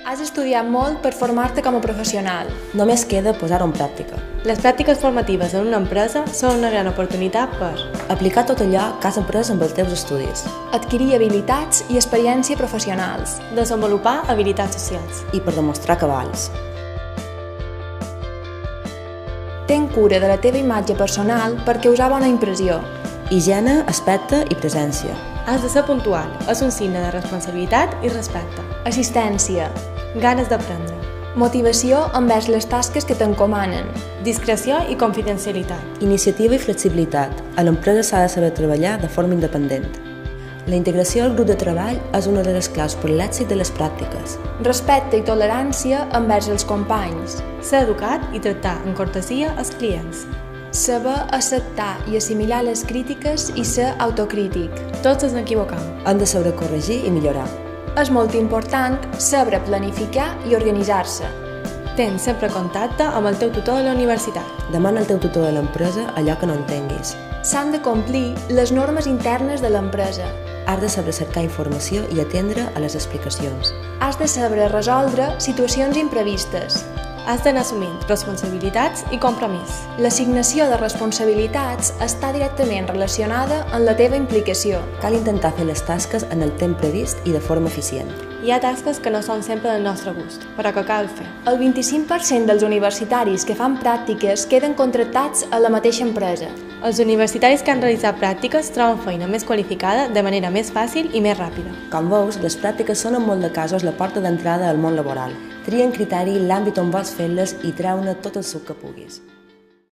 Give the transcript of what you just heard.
Has estudiat molt per formar-te com a professional. Només queda posar-ho en pràctica. Les pràctiques formatives en una empresa són una gran oportunitat per aplicar tot allò que has après amb els teus estudis adquirir habilitats i experiència professionals, desenvolupar habilitats socials i per demostrar que vals. Ten cura de la teva imatge personal per causar bona impressió. Higiene, aspecte i presència. Has de ser puntual, és un signe de responsabilitat i respecte. Assistència. Ganes d'aprendre. Motivació envers les tasques que t'encomanen. Discreció i confidencialitat. Iniciativa i flexibilitat. A l'empresa s'ha de saber treballar de forma independent. La integració al grup de treball és una de les claus per l'èxit de les pràctiques. Respecte i tolerància envers els companys. Ser educat i tractar amb cortesia els clients. Saber acceptar i assimilar les crítiques i ser autocrític. Tots ens equivocam. Han de saber corregir i millorar. És molt important saber planificar i organitzar-se. Tens sempre contacte amb el teu tutor de la universitat. Demana al teu tutor de l'empresa allò que no entenguis. S'han de complir les normes internes de l'empresa. Has de saber cercar informació i atendre a les explicacions. Has de saber resoldre situacions imprevistes. Has d'anar assumint responsabilitats i compromís. L'assignació de responsabilitats està directament relacionada amb la teva implicació. Cal intentar fer les tasques en el temps previst i de forma eficient. Hi ha tasques que no són sempre del nostre gust, però que cal fer. El 25% dels universitaris que fan pràctiques queden contractats a la mateixa empresa. Els universitaris que han realitzat pràctiques troben feina més qualificada de manera més fàcil i més ràpida. Com veus, les pràctiques són en molt de casos la porta d'entrada al món laboral. Tria en criteri l'àmbit on vols fer-les i treu-ne tot el suc que puguis.